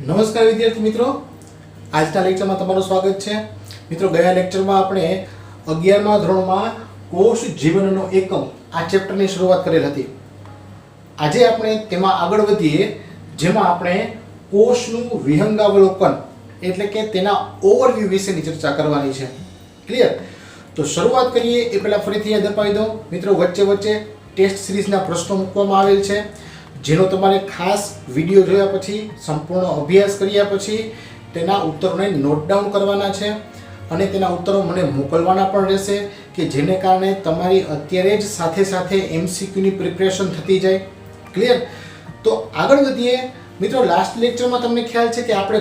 નમસ્કાર વિદ્યાર્થી મિત્રો, આજના લેક્ચરમાં તમારું સ્વાગત છે. મિત્રો, ગયા લેક્ચરમાં આપણે 11મા ધોરણમાં કોષ જીવનનો એકમ આ ચેપ્ટરની શરૂઆત કરેલ હતી. આજે આપણે તેમાં આગળ વધીએ, જેમાં આપણે કોષનું વિહંગાવલોકન એટલે કે તેના ઓવરવ્યૂ વિશેની ચર્ચા કરવાની છે. ક્લિયર? તો શરૂઆત કરીએ એ પહેલા ફરીથી યાદ અપાવી દો મિત્રો, વચ્ચે વચ્ચે ટેસ્ટ સિરીઝના પ્રશ્નો મૂકવામાં આવેલ છે, જેનો તમારે ખાસ વિડીયો જોયા પછી સંપૂર્ણ અભ્યાસ કર્યા પછી તેના ઉત્તરોને નોટ ડાઉન કરવાના છે અને તેના ઉત્તરો મને મોકલવાના પણ રહેશે, કે જેને કારણે તમારી અત્યારે જ સાથે સાથે એમસીક્યુની પ્રિપેરેશન થતી જાય. ક્લિયર? તો આગળ વધીએ મિત્રો. લાસ્ટ લેક્ચરમાં તમને ખ્યાલ છે કે આપણે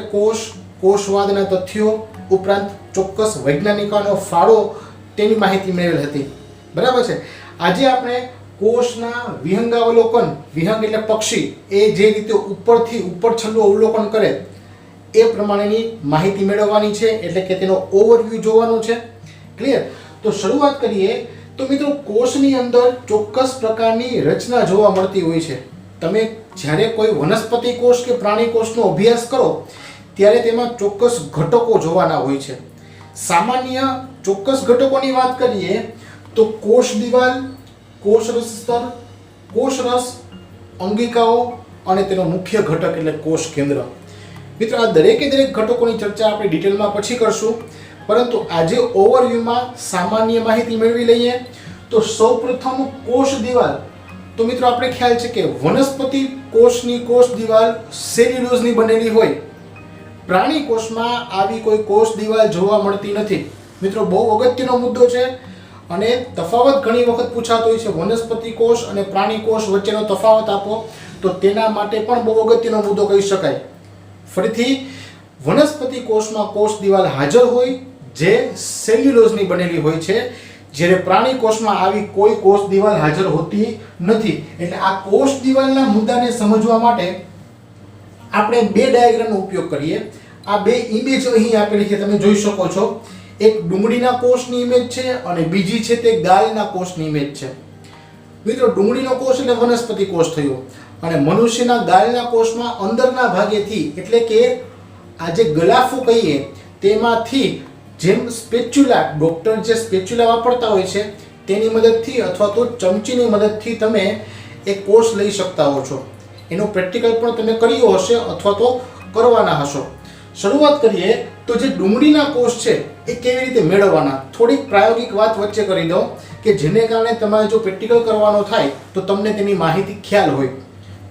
કોષવાદના તથ્યો ઉપરાંત ચોક્કસ વૈજ્ઞાનિકોનો ફાળો તેની માહિતી મેળવેલ હતી. બરાબર છે? આજે આપણે કોષના વિહંગાવલોકન, વિહંગ એટલે પક્ષી, એ જે રીતે ઉપરથી ઉપર છલ્લું અવલોકન કરે એ પ્રમાણેની માહિતી મેળવવાની છે, એટલે કે તેનો ઓવરવ્યૂ જોવાનું છે. ક્લિયર? તો શરૂઆત કરીએ. તો મિત્રો, કોષની અંદર ચોક્કસ પ્રકારની રચના જોવા મળતી હોય છે. તમે જ્યારે કોઈ વનસ્પતિ કોષ કે પ્રાણી કોષનો અભ્યાસ કરો ત્યારે તેમાં ચોક્કસ ઘટકો જોવાના હોય છે. સામાન્ય ચોક્કસ ઘટકોની વાત કરીએ તો કોષ દિવાલ, કોષરસ સ્તર, કોષરસ, અંગિકાઓ અને તેનો મુખ્ય ઘટક એટલે કોષ કેન્દ્ર. મિત્રો, આ દરેકે દરેક ઘટકોની ચર્ચા આપણે ડિટેલમાં પછી કરશું, પરંતુ આજે ઓવરવ્યુમાં સામાન્ય માહિતી મેળવી લઈએ. તો સૌપ્રથમ કોષ દિવાલ. તો મિત્રો, આપણે ખ્યાલ છે કે વનસ્પતિ કોષની કોષ દિવાલ સેલ્યુલોઝની બનેલી હોય. પ્રાણી કોષમાં આવી કોઈ કોષ દિવાલ જોવા મળતી નથી. મિત્રો, બહુ અગત્યનો મુદ્દો છે અને તફાવત ઘણી વખત પૂછાતો હોય છે. વનસ્પતિ કોષ અને પ્રાણી કોષ વચ્ચેનો તફાવત આપો, તો તેના માટે પણ બહુ અગત્યનો મુદ્દો કહી શકાય. ફરીથી, વનસ્પતિ કોષમાં કોષ દિવાલ હાજર હોય જે સેલ્યુલોઝની બનેલી હોય છે, જ્યારે પ્રાણી કોષમાં આવી કોઈ કોષ દિવાલ હાજર હોતી નથી. એટલે આ કોષ દિવાલના મુદ્દાને સમજવા માટે આપણે બે ડાયાગ્રામનો ઉપયોગ કરીએ. આ બે ઇમેજ અહીં આપેલી છે, તમે જોઈ શકો છો. એક ડુંગળીના કોષની ઇમેજ છે અને બીજી છે તે ગાયના કોષની ઇમેજ છે. મિત્રો, ડુંગળીનો કોષ એટલે વનસ્પતિ કોષ થયો અને મનુષ્યના ગાયના કોષમાં અંદરના ભાગેથી એટલે કે આ જે ગલાફું કહીએ તેમાંથી, જેમ સ્પેચ્યુલા, ડોક્ટર જે સ્પેચ્યુલા વાપરતા હોય છે તેની મદદથી અથવા તો ચમચીની મદદથી તમે એ કોષ લઈ શકતા હો છો. એનો પ્રેક્ટિકલ પણ તમે કર્યો હશે અથવા તો કરવાના હશો. શરૂઆત કરીએ તો જે ડુંગળીના કોષ છે એ કેવી રીતે મેળવવાના, થોડીક પ્રાયોગિક વાત વચ્ચે કરી દઉં, કે જેને કારણે તમારે જો પ્રેક્ટિકલ કરવાનો થાય તો તમને તેની માહિતી ખ્યાલ હોય.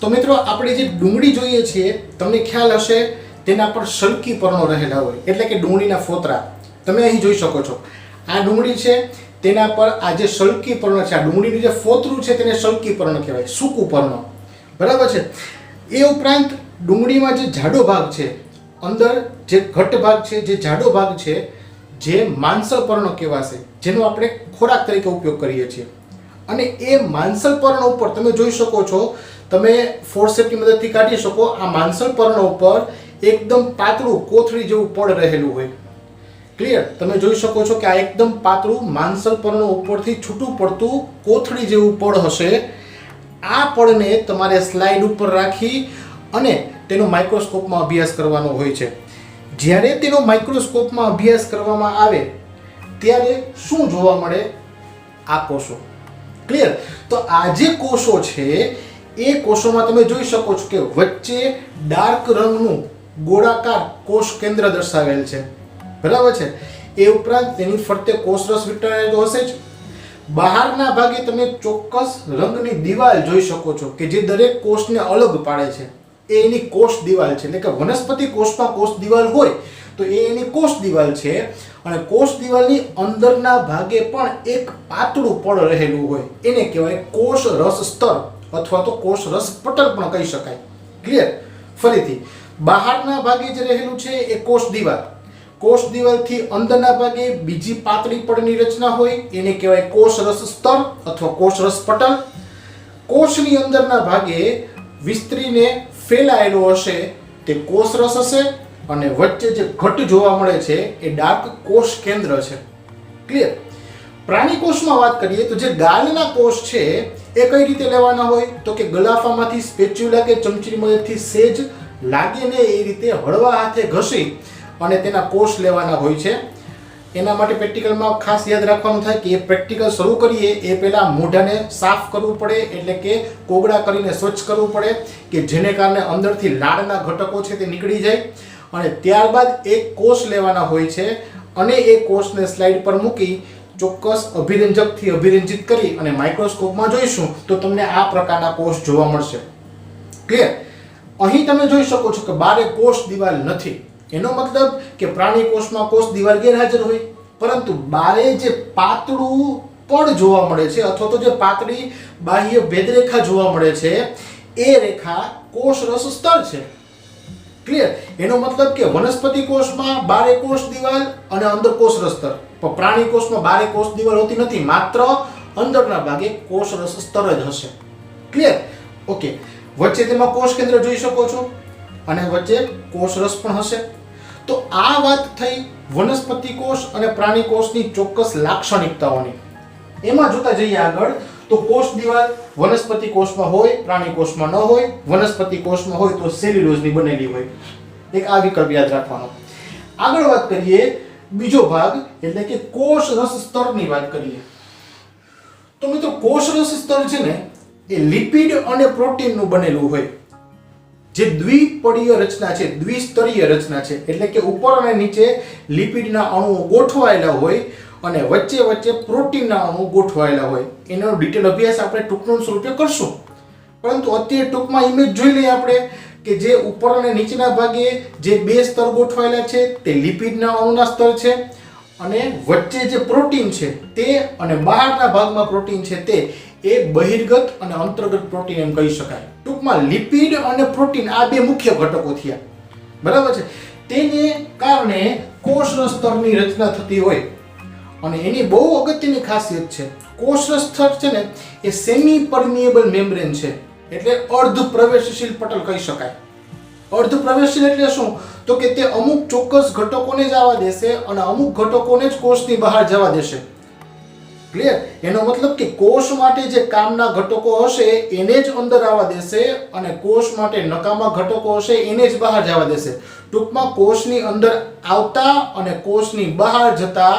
તો મિત્રો, આપણે જે ડુંગળી જોઈએ છીએ તમને ખ્યાલ હશે તેના પર સળકી પર્ણો રહેલા હોય, એટલે કે ડુંગળીના ફોતરા. તમે અહીં જોઈ શકો છો. આ ડુંગળી છે, તેના પર આ જે સળકી પર્ણ છે, આ ડુંગળીનું જે ફોતરું છે તેને સળકી પર્ણ કહેવાય, સૂકું પર્ણ. બરાબર છે? એ ઉપરાંત ડુંગળીમાં જે જાડો ભાગ છે, અંદર જે ઘટ ભાગ છે, જે જાડો ભાગ છે, જે માંસલ પર્ણ કહેવાશે, જેનો આપણે ખોરાક તરીકે ઉપયોગ કરીએ છીએ. અને એ માંસલ પર્ણ ઉપર તમે જોઈ શકો છો, તમે ફોર્સેપની મદદથી કાઢી શકો. આ માંસલ પર્ણ ઉપર એકદમ પાતળું કોથળી જેવું પડ રહેલું હોય. ક્લિયર? તમે જોઈ શકો છો કે આ એકદમ પાતળું માંસલ પર્ણ ઉપરથી છૂટું પડતું કોથળી જેવું પડ હશે. આ પડને તમારે સ્લાઇડ ઉપર રાખી અને તેનો માઇક્રોસ્કોપમાં અભ્યાસ કરવાનો હોય છે. જ્યારે તેનો માઇક્રોસ્કોપમાં અભ્યાસ કરવામાં આવે ત્યારે શું જોવા મળે? આ કોષો. ક્લિયર? તો આ જે કોષો છે એ કોષોમાં તમે જોઈ શકો છો કે વચ્ચે ડાર્ક રંગનું ગોળાકાર કોષ કેન્દ્ર દર્શાવેલ છે. બરાબર છે? એ ઉપરાંત તેની ફરતે કોષરસ વીંટળાયેલો હશે જ. બહારના ભાગે તમે ચોક્કસ રંગની દિવાલ જોઈ શકો છો કે જે દરેક કોષને અલગ પાડે છે. એ એની કોષ દિવાલ છે. એટલે કે વનસ્પતિ કોષમાં કોષ દિવાલ હોય તો એ એની કોષ દિવાલ છે. અને કોષ દિવાલની અંદરના ભાગે પણ એક પાતળું પડ રહેલું હોય, એને કહેવાય કોષ રસ સ્તર અથવા તો કોષ રસ પટલ પણ કહી શકાય. ક્લિયર? ફરીથી, બહારના ભાગે જે રહેલું છે એ કોષ દિવાલ. કોષ દિવાલથી અંદરના ભાગે બીજી પાતળી પડની રચના હોય, એને કહેવાય કોષ રસ સ્તર અથવા કોષ રસ પટલ. કોષની અંદરના ભાગે વિસ્તરીને ફેલાયેલો હશે તે કોષરસ હશે અને વચ્ચે જે ઘટ જોવા મળે છે એ ડાર્ક કોષ કેન્દ્ર છે. ક્લિયર? પ્રાણી કોષમાં વાત કરીએ તો જે ગાલના કોષ છે એ કઈ રીતે લેવાના હોય તો કે ગલાફામાંથી સ્પેચ્યુલા કે ચમચીની મદદથી સેજ લાગે ને એ રીતે હળવા હાથે ઘસી અને તેના કોષ લેવાના હોય છે. એના માટે પ્રેક્ટિકલમાં ખાસ યાદ રાખવાનું થાય કે એ પ્રેક્ટિકલ શરૂ કરીએ એ પહેલાં મોઢાને સાફ કરવું પડે, એટલે કે કોગળા કરીને સ્વચ્છ કરવું પડે કે જેને કારણે અંદરથી લાળના ઘટકો છે તે નીકળી જાય. અને ત્યારબાદ એક કોષ લેવાના હોય છે અને એ કોષને સ્લાઇડ પર મૂકી ચોક્કસ અભિરંજકથી અભિરંજિત કરી અને માઇક્રોસ્કોપમાં જોઈશું તો તમને આ પ્રકારના કોષ જોવા મળશે. ક્લિયર? અહીં તમે જોઈ શકો છો કે બારે કોષ દિવાલ નથી. એનો મતલબ કે પ્રાણી કોષમાં કોષ દિવાલ ગેરહાજર હોય, પરંતુ બારે જે પાતળું પડ જોવા મળે છે અથવા તો જે પાતળી બાહ્ય ભેદરેખા જોવા મળે છે એ રેખા કોષ રસ સ્તર છે. ક્લિયર? એનો મતલબ કે વનસ્પતિ કોષમાં બારે કોષ દિવાલ અને અંદર કોષ રસ સ્તર, પણ પ્રાણી કોષમાં બારે કોષ દિવાલ હોતી નથી, માત્ર અંદરના ભાગે કોષ રસ સ્તર જ હશે. ક્લિયર? ઓકે. વચ્ચે તેમાં કોષ કેન્દ્ર જોઈ શકો છો અને વચ્ચે કોષ રસ પણ હશે. તો આ વાત થઈ વનસ્પતિ કોષ અને પ્રાણી કોષની ચોક્કસ લાક્ષણિકતાઓની. એમાં જોતા જઈએ આગળ તો કોષ દિવાલ વનસ્પતિ કોષમાં હોય, પ્રાણી કોષમાં ન હોય. વનસ્પતિ કોષમાં હોય તો સેલ્યુલોઝની બનેલી હોય. એક આ વિકલ્પ યાદ રાખવાનો. આગળ વાત કરીએ બીજો ભાગ, એટલે કે કોષ રસ સ્તરની વાત કરીએ. તો મિત્રો કોષ રસ સ્તર છે ને એ લિપિડ અને પ્રોટીનનું બનેલું હોય, જે દ્વિપડીય રચના છે, દ્વિસ્તરીય રચના છે. એટલે કે ઉપર અને નીચે લિપિડના અણુઓ ગોઠવાયેલા હોય અને વચ્ચે વચ્ચે પ્રોટીનના અણુ ગોઠવાયેલા હોય. એનો ડિટેલ અભ્યાસ આપણે ટૂંકનો સ્વરૂપે કરશું, પરંતુ અત્યારે ટૂંકમાં ઇમેજ જોઈ લઈએ આપણે કે જે ઉપર અને નીચેના ભાગે જે બે સ્તર ગોઠવાયેલા છે તે લિપિડના અણુના સ્તર છે અને વચ્ચે જે પ્રોટીન છે તે અને બહારના ભાગમાં પ્રોટીન છે તે એ બહિર્ગત અને અંતર્ગત પ્રોટીન એમ કહી શકાય. ટૂંકમાં લિપિડ અને પ્રોટીન આ બે મુખ્ય ઘટકો થયા. બરાબર છે? તેને કારણે કોષરસ સ્તરની રચના થતી હોય અને એની બહુ અગત્યની ખાસિયત છે. કોષરસ સ્તર છે ને એ સેમી પરમિએબલ મેમ્બ્રેન છે, એટલે અર્ધ પ્રવેશશીલ પટલ કહી શકાય. અર્ધ પ્રવેશશીલ એટલે શું? તો કે તે અમુક ચોક્કસ ઘટકોને જ આવવા દેશે અને અમુક ઘટકોને જ કોષની બહાર જવા દેશે. ક્લિયર? એનો મતલબ કે કોષ માટે જે કામના ઘટકો હશે એને જ અંદર આવવા દેશે અને કોષ માટે નકામા ઘટકો હશે એને જ બહાર જવા દેશે. ટૂંકમાં કોષની અંદર આવતા અને કોષની બહાર જતા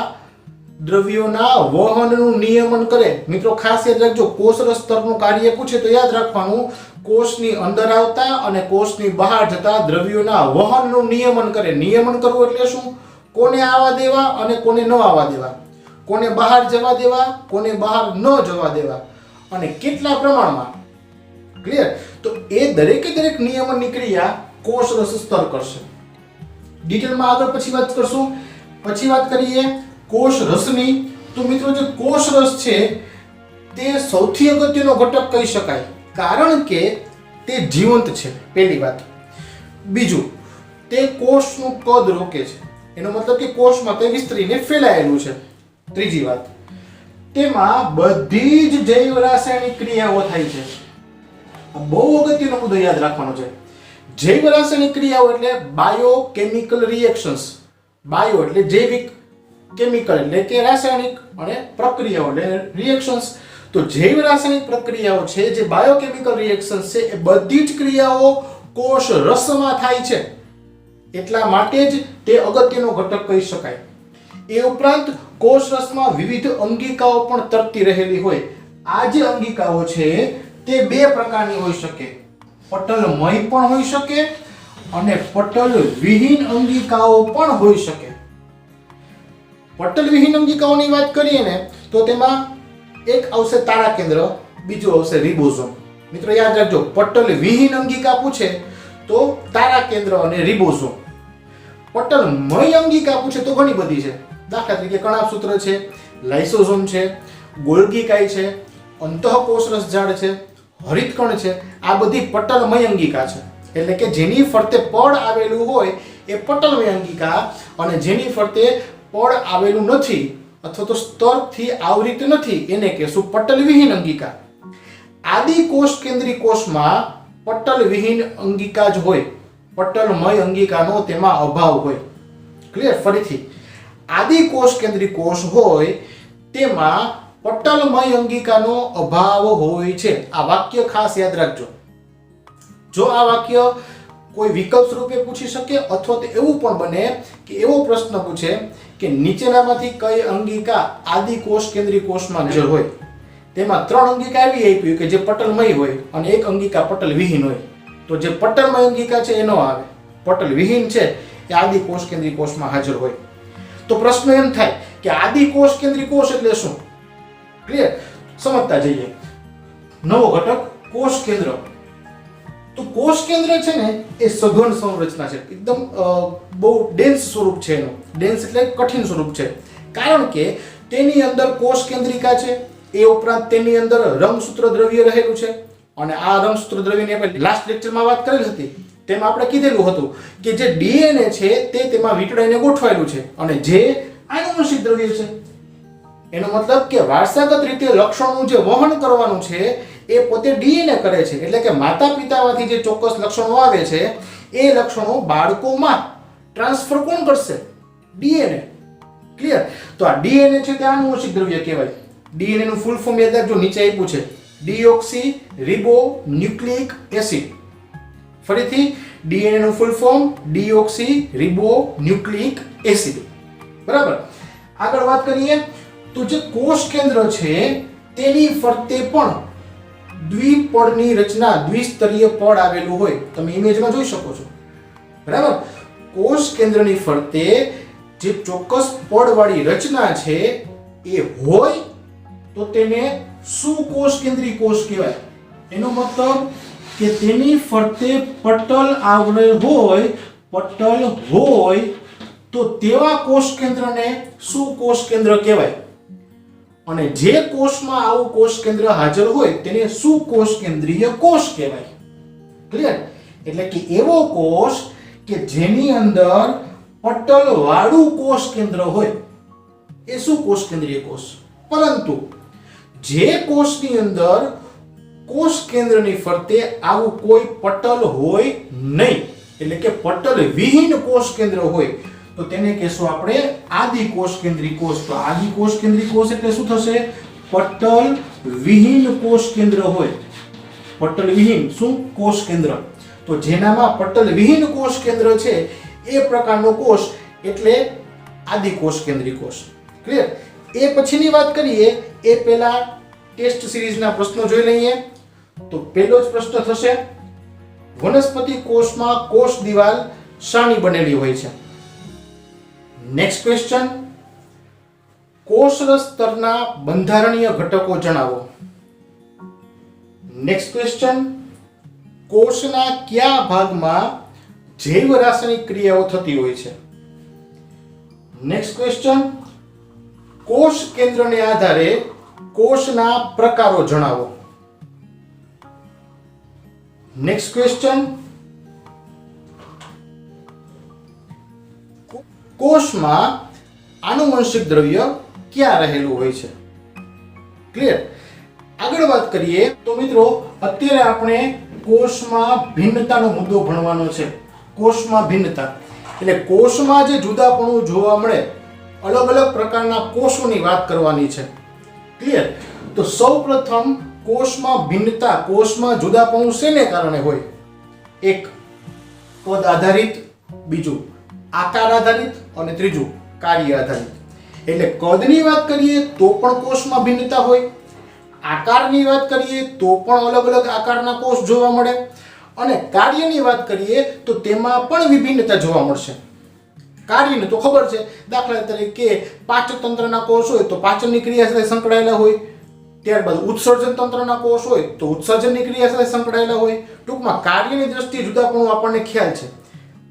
દ્રવ્યોના વહનનું નિયમન કરે. મિત્રો ખાસ યાદ રાખજો, કોષરસ સ્તરનું કાર્ય પૂછે તો યાદ રાખવાનું, કોષની અંદર આવતા અને કોષની બહાર જતા દ્રવ્યોના વહનનું નિયમન કરે. નિયમન કરવું એટલે શું? કોને આવવા દેવા અને કોને ન આવવા દેવા, કોને બહાર જવા દેવા, કોને બહાર ન જવા દેવા અને કેટલા પ્રમાણમાં. ક્લિયર? તો એ દરેકે દરેક નિયમનની ક્રિયા કોષરસ સ્તર કરશે. ડિટેલમાં આગળ પછી વાત કરશું. પછી વાત કરીએ કોષ રસની. તો મિત્રો જે કોષ રસ છે તે સૌથી અગત્યનો ઘટક કહી શકાય, કારણ કે તે જીવંત છે. પહેલી વાત. બીજું, તે કોષનું કદ રોકે છે. એનો મતલબ કે કોષમાં તે વિસ્તરીને ફેલાયેલું છે. ત્રીજી વાત, તેમાં બધી જ જૈવ રાસાયણિક ક્રિયાઓ થાય છે. બહુ અગત્યનો મુદ્દો યાદ રાખવાનો છે. જૈવ રાસાયણિક ક્રિયાઓ એટલે બાયોકેમિકલ રિએક્શન્સ. બાયો એટલે જૈવિક, કેમિકલ એટલે કે રાસાયણિક, અને પ્રક્રિયાઓ એટલે રિએક્શન્સ. તો જૈવ રાસાયણિક પ્રક્રિયાઓ છે જે બાયોકેમિકલ રિએક્શન્સ છે એ બધી જ ક્રિયાઓ કોષ રસમાં થાય છે. એટલા માટે જ તે અગત્યનો ઘટક કહી શકાય. એ ઉપરાંત કોષ રસમાં વિવિધ અંગિકાઓ પણ તરતી રહેલી હોય. આ જે અંગિકાઓ છે તે બે પ્રકારની હોઈ શકે. પટલમય પણ હોઈ શકે અને પટલ વિહીન અંગિકાઓ પણ હોઈ શકે. પટલ વિહીન અંગિકાઓની વાત કરીએ ને તો તેમાં એક આવશે તારા કેન્દ્ર, બીજું આવશે રિબોઝોમ. મિત્રો યાદ રાખજો, પટલ વિહીન અંગિકા પૂછે તો તારા કેન્દ્ર અને રિબોઝોમ. પટલમય અંગિકા પૂછે તો ઘણી બધી છે. દાખલા તરીકે કણાભસૂત્ર છે, લાઇસોઝોમ છે, ગોલ્ગી કાય છે, અંતઃકોષરસ ઝાડ છે, હરિતકણ છે. આ બધી પટલમય અંગિકા છે. એટલે કે જેની ફરતે પડ આવેલું હોય એ પટલમય અંગિકા, અને જેની ફરતે પડ આવેલું નથી અથવા તો સ્તરથી આવૃત નથી એને કહેશું પટલ વિહીન અંગિકા. આદિ કોષ કેન્દ્રી કોષમાં પટલ વિહીન અંગિકા જ હોય. પટલમય અંગિકાનો તેમાં અભાવ હોય. ક્લિયર? ફરીથી, આદિ કોષ કેન્દ્રી કોષ હોય તેમાં પટલમય અંગિકાનો અભાવ હોય છે. આ વાક્ય ખાસ યાદ રાખજો. જો આ વાક્ય કોઈ વિકલ્પ સ્વરૂપે પૂછી શકે, અથવા તો એવું પણ બને કે એવો પ્રશ્ન પૂછે કે નીચેનામાંથી કઈ અંગિકા આદિ કોષ કેન્દ્રી કોષમાં હાજર હોય. તેમાં 3 અંગિકા એવી આપી કે જે પટલમય હોય અને એક અંગિકા પટલ વિહીન હોય. તો જે પટલમય અંગિકા છે એ ન આવે, પટલ વિહીન છે એ આદિ કોષ કેન્દ્રી કોષમાં હાજર હોય. તો પ્રશ્ન એમ થાય કે આદિ કોષ કેન્દ્રી કોષ એટલે શું? ક્લિયર? સમજતા જઈએ. નવો ઘટક કોષ કેન્દ્ર. તો કોષ કેન્દ્ર છે ને એ સઘન સંરચના છે, એકદમ બહુ ડેન્સ સ્વરૂપ છે એનું. ડેન્સ એટલે કઠિન સ્વરૂપ છે, કારણ કે તેની અંદર કોષ કેન્દ્રિકા છે, એ ઉપરાંત તેની અંદર રંગસૂત્ર દ્રવ્ય રહેલું છે. અને આ રંગસૂત્ર દ્રવ્યની આપણે લાસ્ટ લેક્ચરમાં વાત કરેલી હતી. તેમાં આપણે કીધેલું હતું કે જે ડીએનએ છે તે તેમાં વીંટળાઈને ગોઠવાયેલું છે, અને જે આનુવંશિક દ્રવ્ય છે એનો મતલબ કે વારસાગત રીતે લક્ષણોનું જે વહન કરવાનું છે એ પોતે ડીએનએ કરે છે. એટલે કે માતા પિતામાંથી જે ચોક્કસ લક્ષણો આવે છે એ લક્ષણો બાળકોમાં ટ્રાન્સફર કોણ કરશે? ડીએનએ. ક્લિયર? તો આ ડીએનએ છે તે આનુવંશિક દ્રવ્ય કહેવાય. ડીએનએ નું ફૂલ ફોર્મ યાદ રાખજો, નીચે આપ્યું છે, ડીઓક્સી રિબો ન્યુક્લિક એસિડ. ફરીથી ડીએનએ નું full form deoxyribonucleic acid. બરાબર? આગળ વાત કરીએ તો જે કોષ કેન્દ્ર છે તેની ફરતે પણ દ્વિપળની રચના, દ્વિસ્તરીય પળ આવેલું હોય. તમે ઇમેજમાં જોઈ શકો છો. બરાબર? કોષ કેન્દ્રની ફરતે જે ચોક્કસ પળવાળી રચના છે એ હોય તો તેને સુકોષ કેન્દ્રી કોષ કહેવાય. એનો મતલબ કે તેની ફરતે પટલ આવરણ હોય, પટલ હોય તો તેવા કોષ કેન્દ્રને સુકોષ કેન્દ્ર કહેવાય. અને જે કોષમાં આવું કોષ કેન્દ્ર હાજર હોય તેને સુકોષ કેન્દ્રીય કોષ કહેવાય. ક્લિયર? એટલે કે એવો કોષ કે જેની અંદર પટલ વાળું કોષ કેન્દ્ર હોય એ સુકોષ કેન્દ્રીય કોષ. પરંતુ જે કોષની અંદર કોષ કેન્દ્રની ફરતે આવું કોઈ પટલ હોય નહીં, એટલે કે પટલ વિહીન કોષ કેન્દ્ર હોય, તો તેને કહેશું આપણે આદિ કોષ કેન્દ્રી કોષ. તો આદિ કોષ કેન્દ્રી કોષ એટલે શું થશે? પટલ વિહીન કોષ કેન્દ્ર હોય. પટલ વિહીન શું? કોષ કેન્દ્ર. તો જેનામાં પટલ વિહીન કોષ કેન્દ્ર છે એ પ્રકારનો કોષ એટલે આદિ કોષ કેન્દ્રી કોષ. ક્લિયર? એ પછીની વાત કરીએ એ પહેલા ટેસ્ટ સિરીઝના પ્રશ્નો જોઈ લઈએ. તો પહેલો જ પ્રશ્ન થશે, વનસ્પતિ કોષમાં કોષ દિવાલ શાની બનેલી હોય છે? નેક્સ્ટ ક્વેશ્ચન, કોષરસ સ્તરના બંધારણીય ઘટકો જણાવો. નેક્સ્ટ ક્વેશ્ચન, કોષના કયા ભાગમાં જૈવ રાસાયણિક ક્રિયાઓ થતી હોય છે? નેક્સ્ટ ક્વેશ્ચન, કોષ કેન્દ્રને આધારે કોષના પ્રકારો જણાવો. નેક્સ્ટ ક્વેશ્ચન, કોષમાં આનુવંશિક દ્રવ્ય ક્યાં રહેલું હોય છે? ક્લિયર? આગળ વાત કરીએ તો મિત્રો અત્યારે આપણે કોષમાં ભિન્નતાનો મુદ્દો ભણવાનો છે. કોષમાં ભિન્નતા એટલે કોષમાં જે જુદાપણું જોવા મળે, અલગ અલગ પ્રકારના કોષોની વાત કરવાની છે. ક્લિયર? તો સૌપ્રથમ કોષમાં ભિન્નતા, કોષમાં જુદાપણું શેને કારણે હોય? એક કદ આધારિત, બીજું આકાર આધારિત અને ત્રીજું કાર્ય આધારિત. એટલે કદની વાત કરીએ તો પણ કોષમાં ભિન્નતા હોય, આકારની વાત કરીએ તો પણ અલગ અલગ આકારના કોષ જોવા મળે, અને કાર્યની વાત કરીએ તો તેમાં પણ વિભિન્નતા જોવા મળશે. કાર્યને તો ખબર છે, દાખલા તરીકે પાચન તંત્રના કોષ હોય તો પાચનની ક્રિયા સાથે સંકળાયેલા હોય, ત્યારબાદ ઉત્સર્જન તંત્રના કોષ હોય તો ઉત્સર્જનની ક્રિયા સાથે સંકળાયેલા હોય. ટૂંકમાં કાર્યની દ્રષ્ટિએ જુદાપણું આપણને ખ્યાલ છે.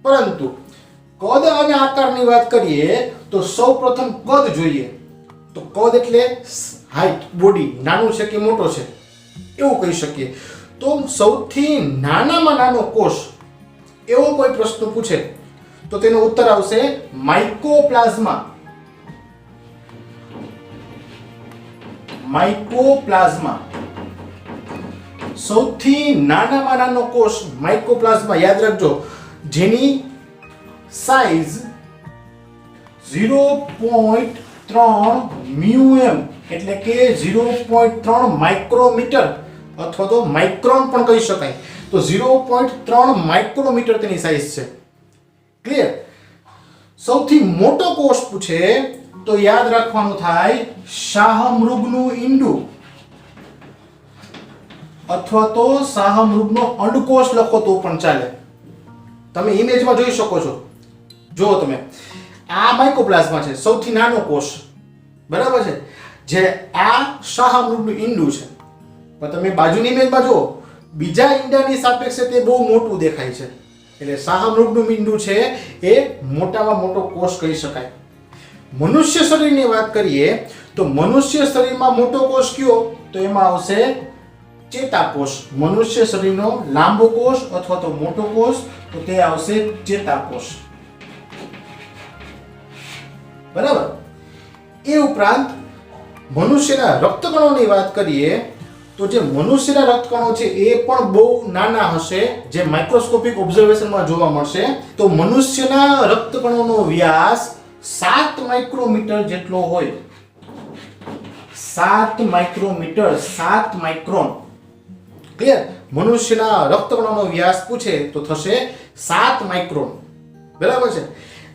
પરંતુ કદ અને આકારની વાત કરીએ તો સૌપ્રથમ કદ જોઈએ. તો કદ એટલે હાઈટ, બોડી નાનું છે કે મોટો છે એવું કહી શકીએ. તો સૌથી નાનામાં નાનો કોષ એવો કોઈ પ્રશ્ન પૂછે તો તેનો ઉત્તર આવશે માઇકોપ્લાઝ્મા. માઇકોપ્લાઝ્મા સૌથી નાનામાં નાનો કોષ માઇકોપ્લાઝ્મા. યાદ રાખજો, જેની સાઈઝ 0.3 μm એટલે કે 0.3 માઇક્રોમીટર અથવા તો માઇક્રોન પણ કહી શકાય. તો તો 0.3 માઇક્રોમીટર તેની સાઈઝ છે. ક્લિયર? સૌથી મોટો કોષ પૂછે તો યાદ રાખવાનું થાય શાહમૃગનું ઈંડું અથવા તો શાહમૃગનો અંડકોષ લખો તો પણ ચાલે. તમે ઇમેજમાં જોઈ શકો છો. જો તમે આ માઇકોપ્લાઝ્મા છે, સૌથી નાનો કોષ, બરાબર છે, જે આ શાહમૃગનું ઈંડું છે. પણ તમે બાજુની ઇમેજમાં જો, બીજા ઈંડાની સાપેક્ષે તે બહુ મોટું દેખાય છે. એટલે શાહમૃગનું ઈંડું છે એ મોટામાં મોટો કોષ કહી શકાય. મનુષ્ય શરીરની વાત કરીએ તો મનુષ્ય શરીરમાં મોટો કોષ કયો? તો એમાં આવશે ચેતાકોષ. મનુષ્ય શરીરનો લાંબો કોષ અથવા તો મોટો કોષ તો તે આવશે ચેતાકોષ. બરાબર. એ ઉપરાંત મનુષ્યના રક્તકણોની વાત કરીએ તો જે મનુષ્યના રક્તકણો છે એ પણ બહુ નાના હશે, જે માઇક્રોસ્કોપિક ઓબ્ઝર્વેશનમાં જોવા મળશે. તો મનુષ્યના રક્તકણોનો વ્યાસ 7 માઇક્રોમીટર જેટલો હોય. 7 માઇક્રોમીટર, 7 માઇક્રોન. ક્લિયર? મનુષ્યના રક્તકણોનો વ્યાસ પૂછે તો થશે 7 માઇક્રોન. બરાબર છે.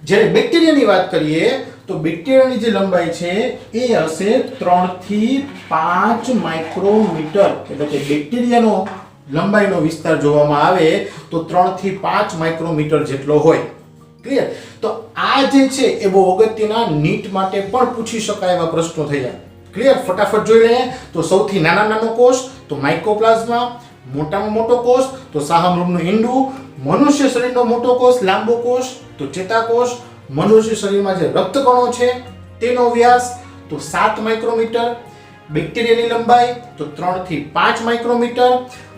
જ્યારે બેક્ટેરિયાની વાત કરીએ તો બેક્ટેરિયાની જે લંબાઈ છે એ હશે 3 થી 5 માઇક્રોમીટર. એટલે કે બેક્ટેરિયાનો લંબાઈનો વિસ્તાર જોવામાં આવે તો 3 થી 5 માઇક્રોમીટર જેટલો હોય. ક્લિયર? તો આ જે છે એ બહુ અગત્યના નીટ માટે પણ પૂછી શકાય એવા પ્રશ્નો થયા. ક્લિયર? ફટાફટ જોઈ લઈએ. તો સૌથી નાનો કોષ તો માઇકોપ્લાઝ્મા, મોટામાં મોટો કોષ તો શાહમૃગનું ઈંડું, મનુષ્ય શરીરનો મોટો કોષ, લાંબો કોષ તો ચેતાકોષ, મનુષ્ય શરીરમાં જે રક્તકણો છે તેનો વ્યાસ તો 7 માઇક્રોમીટર, બેક્ટેરિયાની લંબાઈ તો 3 થી 5 માઇક્રોમીટર,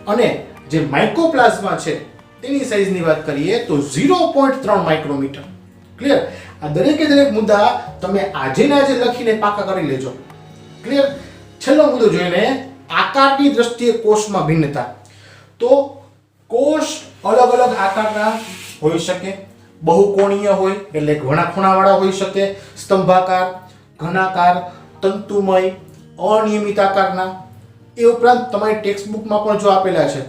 અને જે માઇકોપ્લાઝ્મા છે તેની સાઈઝની વાત કરીએ તો 0.3 માઇક્રોમીટર. ક્લિયર? આ દરેકે દરેક મુદ્દા તમે આજે લખીને પાકા કરી લેજો. ક્લિયર? છેલ્લો મુદ્દો જોઈને આકારની દ્રષ્ટિએ કોષમાં ભિન્નતા. તો કોષ અલગ અલગ આકારના હોઈ શકે. બહુકોણીય હોય એટલે ઘણા ખૂણાવાળા હોઈ શકે, સ્તંભાકાર, ઘનાકાર, તંતુમય, અનિયમિત આકારના. એ ઉપરાંત તમારી ટેક્સ્ટ બુકમાં પણ જો આપેલા છે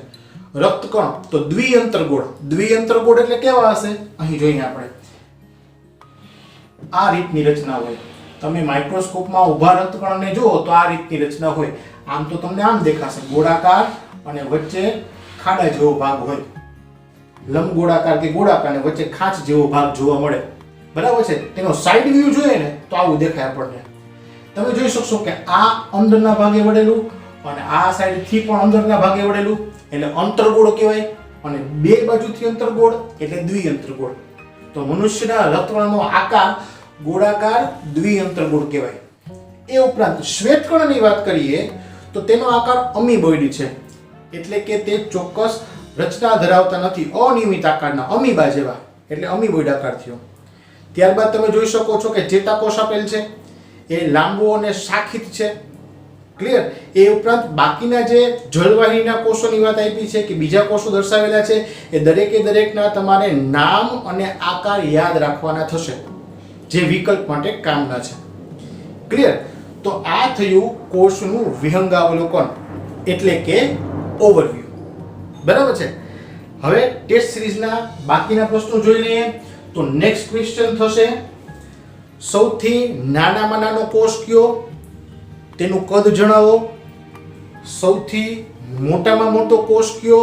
રક્તકણ તો દ્વિઅંતરગોળ. દ્વિઅંતરગોળ એટલે કેવા હશે? અહીં જોઈએ આપણે આ રીતની રચના હોય. તમે માઇક્રોસ્કોપમાં ઊભા રક્તકણને જુઓ તો આ રીતની રચના હોય. આમ તો તમને આમ દેખાશે, ગોળાકાર અને વચ્ચે ખાડા જેવો ભાગ હોય, લંબગોળાકાર કે ગોળાકાર અને વચ્ચે ખાંચ જેવો ભાગ જોવા મળે. બરાબર છે? તેનો સાઈડ વ્યૂ જોઈએ ને તો આવું દેખાય આપણને. તમે જોઈ શકશો કે આ અંદરના ભાગે વળેલું અને આ સાઈડથી પણ અંદરના ભાગે વળેલું એટલે અંતરગોળ કહેવાય, અને બે બાજુથી અંતરગોળ એટલે દ્વિઅંતરગોળ. તો મનુષ્યના રક્તકણનો આકાર ગોળાકાર દ્વિઅંતરગોળ કહેવાય. એ ઉપરાંત શ્વેતકણની વાત કરીએ તો તેનો આકાર અમીબોઇડ છે, એટલે કે તે ચોક્કસ રચના ધરાવતા નથી, અનિયમિત આકારના, અમીબા જેવા, એટલે અમીબોઇડ આકાર થયો. ત્યારબાદ તમે જોઈ શકો છો કે ચેતાકોષ આપેલ છે, એ લાંબો અને શાખિત છે. ક્લિયર? એ ઉપરાંત બાકીના જે જળવાહિનીના કોષોની વાત આપી છે કે બીજા કોષો દર્શાવેલા છે એ દરેકે દરેકના તમારે નામ અને આકાર યાદ રાખવાના થશે, જે વિકલ્પ માટે કામના છે. ક્લિયર? તો આ થયું કોષનું વિહંગાવલોકન એટલે કે ઓવરવ્યુ. બરાબર છે? હવે ટેસ્ટ સિરીઝના બાકીના પ્રશ્નો જોઈ લઈએ. તો નેક્સ્ટ ક્વેશ્ચન થશે સૌથી નાનામાં નાનો કોષ કયો? તેનું કદ જણાવો. સૌથી મોટામાં મોટો કોષ કયો?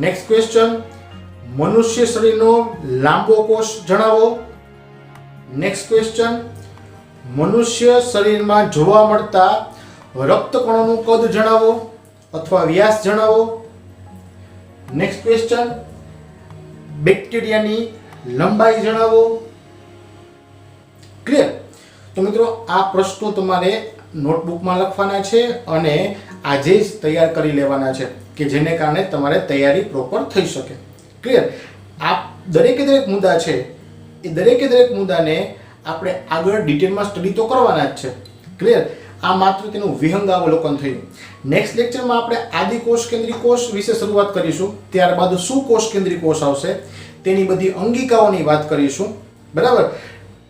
નેક્સ્ટ ક્વેશ્ચન મનુષ્ય શરીરનો લાંબો કોષ જણાવો. નેક્સ્ટ ક્વેશ્ચન મનુષ્ય શરીરમાં જોવા મળતા રક્તકણોનું કદ જણાવો અથવા વ્યાસ જણાવો. નેક્સ્ટ ક્વેશ્ચન બેક્ટેરિયાની લંબાઈ જણાવો. ક્લિયર? તો મિત્રો આ પ્રશ્નો તમારે નોટબુકમાં લખવાના છે અને આજે જ તૈયાર કરી લેવાના છે કે જેને કારણે તમારે તૈયારી પ્રોપર થઈ શકે. ક્લિયર? આ દરેકે દરેક મુદ્દા છે એ દરેકે દરેક મુદ્દાને આપણે આગળ ડિટેલમાં સ્ટડી તો કરવાના જ છે. ક્લિયર? આ માત્ર તેનું વિહંગાવલોકન થયું. નેક્સ્ટ લેક્ચરમાં આપણે આદિકોષ કેન્દ્રી કોષ વિશે શરૂઆત કરીશું. ત્યારબાદ શું કોષ કેન્દ્રી કોષ આવશે, તેની બધી અંગિકાઓની વાત કરીશું. બરાબર?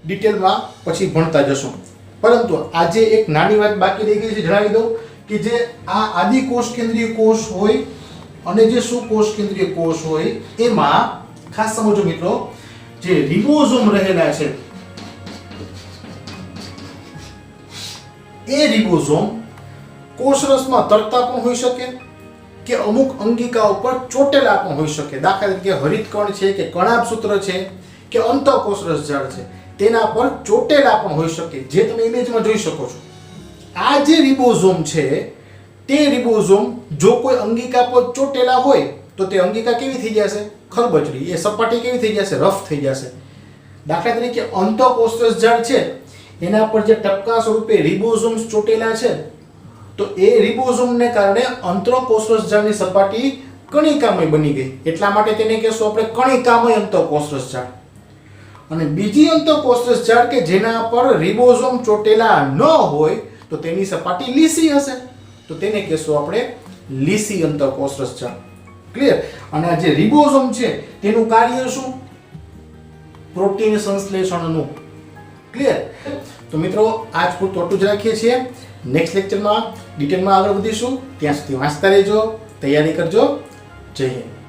ડિટેલમાં પછી ભણતા જશું. પરંતુ આજે એક નાની વાત બાકી રહી ગઈ છે, જણાવી દઉં કે જે આ આદિકોષ કેન્દ્રીય કોષ હોય અને જે સુકોષ કેન્દ્રીય કોષ હોય એમાં ખાસ સમજો મિત્રો, જે રિબોઝોમ રહેલા છે એ રિબોઝોમ કોષરસમાં તરતા પણ હોઈ શકે કે અમુક અંગિકા ઉપર ચોટેલા પણ હોઈ શકે. દાખલા તરીકે હરિતકણ છે કે કણાભસૂત્ર છે કે અંતઃકોષરસ ઝાડ છે તેના પર ચોટેલા પણ હોઈ શકે, જે તમે ઇમેજમાં જોઈ શકો છો. આ જે રિબોઝોમ છે તે રિબોઝોમ જો કોઈ અંગિકા પર ચોટેલા હોય તો તે અંગિકા કેવી થઈ જશે? ખરબચડી. એ સપાટી કેવી થઈ જશે? રફ થઈ જશે. દાખલા તરીકે અંતઃકોષરસ ઝાડ છે એના પર જે ટપકા સ્વરૂપે રિબોઝોમ્સ ચોટેલા છે તો એ રિબોઝોમને કારણે અંતઃકોષરસ ઝાડની સપાટી કણિકામય બની ગઈ. એટલા માટે તેને કહેશું આપણે કણિકામય અંતઃકોષરસ ઝાડ. અને બીજી અંતઃકોષરસ ઝાડ કે જેના પર રિબોઝોમ ચોટેલા ન હોય તો તેની સપાટી લીસી હશે, તો તેને કહેશું આપણે લીસી અંતઃકોષરસ ઝાડ. ક્લિયર? અને આ જે રિબોઝોમ છે તેનું કાર્ય શું? પ્રોટીન સંશ્લેષણનું. ક્લિયર? તો મિત્રો આજ પૂરતું આટલું જ રાખીએ છીએ. નેક્સ્ટ લેક્ચરમાં ડિટેલમાં આગળ વધીશું. ત્યાં સુધી વાંચતા રહેજો, તૈયારી કરજો. જય હિન્દ.